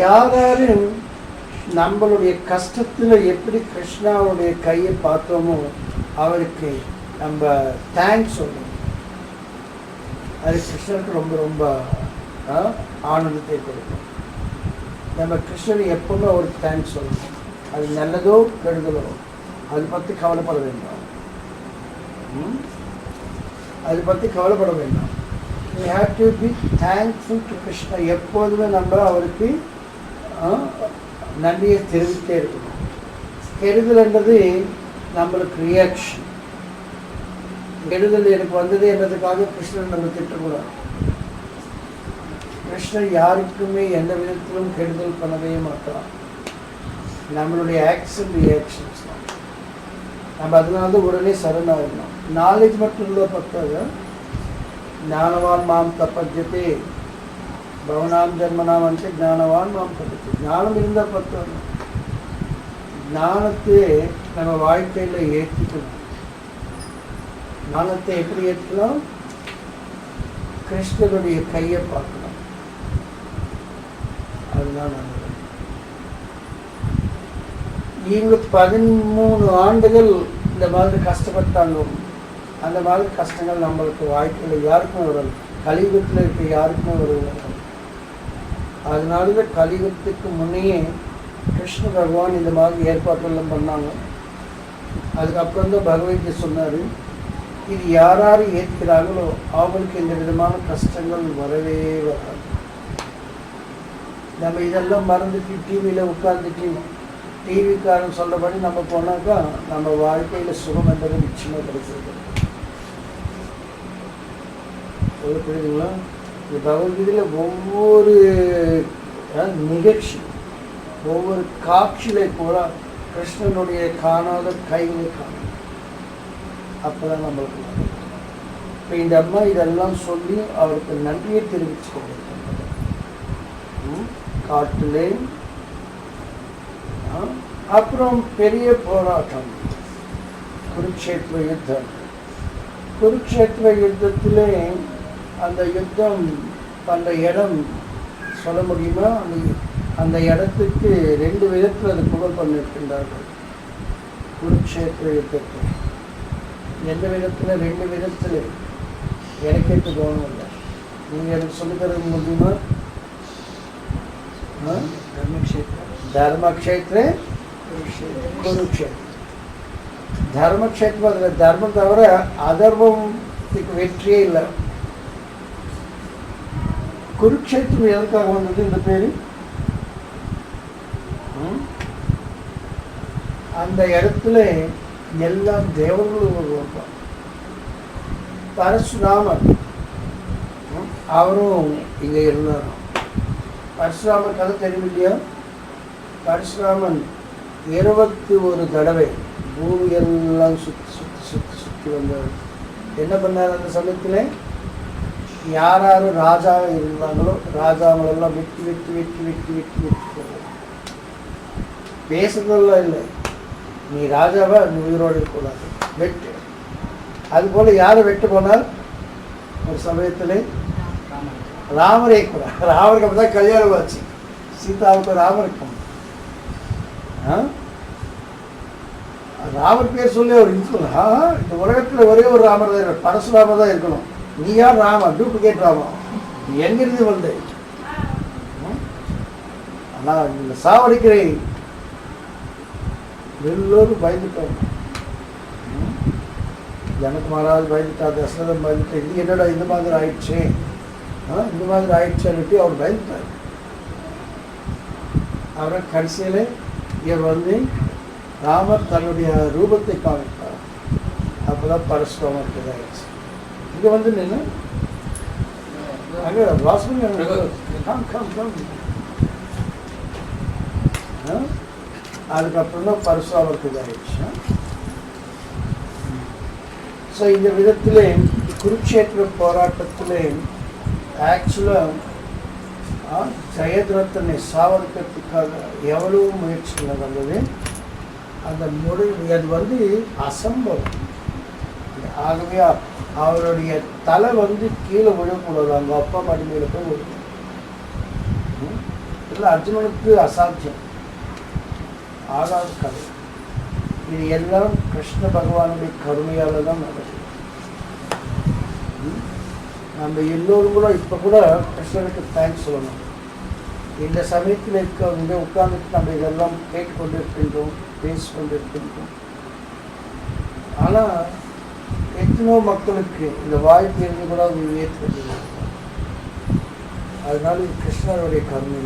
யாரும் நம்மளுடைய கஷ்டத்தில் எப்படி கிருஷ்ணாவுடைய கையை பார்த்தோமோ அவருக்கு நம்ம தேங்க்ஸ் சொல்லணும். அது கிருஷ்ணருக்கு ரொம்ப ரொம்ப ஆனந்தத்தை கொடுக்கும். நம்ம கிருஷ்ணன் எப்பவுமே அவருக்கு தேங்க்ஸ் சொல்லணும். அது நல்லதோ கெடுதலோ அதை பற்றி கவலைப்பட வேண்டாம். அதை பற்றி கவலைப்பட வேண்டாம். We have to be thankful to Krishna. எப்போதுமே நம்ம அவருக்கு நன்றியை தெரிவித்தே இருக்கணும். கெடுதல்ன்றது நம்மளுக்கு ரியாக்ஷன். கெடுதல் எனக்கு வந்தது என்றதுக்காக கிருஷ்ணன் நம்ம திட்டக்கூடாது. கிருஷ்ணன் யாருக்குமே எந்த விதத்திலும் கெடுதல் பண்ணவே மாட்டான். நம்மளுடைய ஆக்ஷன் ரியாக்ஷன்ஸ் தான். நம்ம அதனால தான் உடனே சரணாகணும். நாலேஜ் மட்டும் இல்லை பத்தாது. ஞானவான் மாம் தப்பஜ்யத்தே பவனாம் ஜன்மனாம் வந்து ஞானவான் மாம் தப்பஜ்யத்தே. ஞானம் இருந்தால் பத்தாது. ஞானத்தை நம்ம வாழ்க்கையில் ஏற்றிக்கணும். ஞானத்தை எப்படி ஏற்றலாம்? கிருஷ்ணனுடைய கையை பார்க்கணும். அதுதான் நல்லது. இவங்க 13 ஆண்டுகள் இந்த மாதிரி கஷ்டப்பட்டாங்க. அந்த மாதிரி கஷ்டங்கள் நம்மளுக்கு வாழ்க்கையில் யாருக்குமே வரும். கலியுகத்தில் இருக்க யாருக்குமே வரும். அதனால தான் கலியுகத்துக்கு முன்னையே கிருஷ்ண பகவான் இந்த மாதிரி ஏற்பாட்டெல்லாம் பண்ணாங்க. அதுக்கப்புறம் தான் பகவத்கீதை சொன்னார், இது யார் யார் ஏற்கிறாங்களோ அவங்களுக்கு இந்த விதமான கஷ்டங்கள் வரவே வராது. நம்ம இதெல்லாம் மறந்துட்டு டிவியில் உட்கார்ந்துட்டு டிவிக்காரன் சொல்லபடி நம்ம போனாக்கா நம்ம வாழ்க்கையில் சுகம் என்பது நிச்சயமாக கிடைக்கிறது. புரியுதுங்களா? இந்த பகவத்கீதையில் ஒவ்வொரு நிகழ்ச்சி, ஒவ்வொரு காட்சியில கூட கிருஷ்ணனுடைய காணாத கைகளை காணும். அப்போதான் நம்மளுக்கு இப்போ இந்த அம்மா இதெல்லாம் சொல்லி அவருக்கு நன்றியை தெரிவித்து கொண்டிருக்கின்றது. காட்டிலே அப்புறம் பெரிய போராட்டம், குருக்ஷேத்திர யுத்தம். குருக்ஷேத்திர யுத்தத்திலே அந்த யுத்தம் அந்த இடம் சொல்ல முடியுமா? அந்த இடத்துக்கு 2 விதத்தில் அது புகழ் பண்ணியிருக்கின்றார்கள். குருக்ஷேத்திர யுத்தத்தை எந்த விதத்தில்? 2 விதத்தில். எனக்கே தோணும் இல்லை. நீங்கள் எனக்கு சொல்லித்தர முடியுமா? தர்மக்ஷேத்திர குருக்ஷேத்திர. தர்மக்ஷேத்திரம், அதில் தர்மம் தவிர அதர்மத்துக்கு வெற்றியே இல்லை. குருக்ஷேத்திரம் எதற்காக வந்தது இந்த பேரு? அந்த இடத்துல எல்லா தேவர்களும் வருவாங்க. பரசுராமன் அவரும் இங்கே இருந்தார். பரசுராமன் கதை தெரியும் இல்லையா? பரசுராமன் 21 தடவை பூமியெல்லாம் சுற்றி வந்தார். என்ன பண்ணார்? அந்த சமயத்தில் யார் யார் ராஜாவாக இருந்தாங்களோ ராஜாவெல்லாம் வெட்டி வெட்டி வெட்டி வெட்டி வெட்டி வெட்டி போவார். பேசுறதெல்லாம் இல்லை, நீ ராஜாவா, நீ உயிரோடு இருக்கக்கூடாது, வெட்டு. அதுபோல் யாரை வெட்டு போனால் ஒரு சமயத்தில் ராமரே கூட. ராமருக்கு அப்போ தான் கல்யாணம் ஆச்சு. சீதாவுக்கு ராமருக்கும் ராமர் பேர் சொல்லி அவர் இருக்கணும். இந்த உலகத்தில் ஒரே ஒரு ராமர் தான் இருக்கணும், பரசுராமர் தான் இருக்கணும். நீ யார்? ராமா, டூப்ளிகேட் ராமா, எங்கிருந்து வந்து? ஆனால் இந்த சாவடிக்கிறேன். எல்லோரும் பயந்துட்டாங்க. ஜனக் மகாராஜ் பயந்துட்டா, தசரதன் பயந்துட்டா. இது என்னடா இந்த மாதிரி ஆயிடுச்சு, இந்த மாதிரி ஆயிடுச்சுன்னுட்டு அவர் பயந்துட்டார். அவரை கடைசியில் இவர் வந்து ராமர் தன்னுடைய ரூபத்தை காமிப்பார். அப்போதான் பரசுராமருக்கு இதாகிடுச்சு. இங்கே வந்து நின்று அங்கே அதுக்கப்புறம் தான் பரசுராமருக்கு இதாகிடுச்சு. ஸோ இந்த விதத்திலே குருக்ஷேத்திர போராட்டத்திலே ஆக்சுவலாக ஜெயத்ரத்தனை சாவடிக்கிறதுக்காக எவ்வளவு முயற்சிகள் வந்தது. அந்த அது வந்து அசம்பவம். ஆகவே அவருடைய தலை வந்து கீழே விழக்கூடாது, அவங்க அப்பா மடிமையில் போய் விழும். இல்லை, அர்ஜுனனுக்கு அசாத்தியம், ஆகாத கதை. இது எல்லாம் கிருஷ்ண பகவானுடைய கருணையால் தான் நடக்குது. நம்ம எல்லோரும் கூட இப்போ கூட கிருஷ்ணனுக்கு தேங்க்ஸ் சொல்லணும். இந்த சமயத்தில் இங்கே உட்கார்ந்துட்டு நம்ம இதெல்லாம் கேட்டுக்கொண்டு இருக்கின்றோம், பேசிக்கொண்டு இருக்கின்றோம். ஆனால் எத்தனோ மக்களுக்கு இந்த வாய்ப்பு இருந்து கூட அவங்க ஏற்றுக்கொண்டு, அதனால இது கிருஷ்ணருடைய கருணை.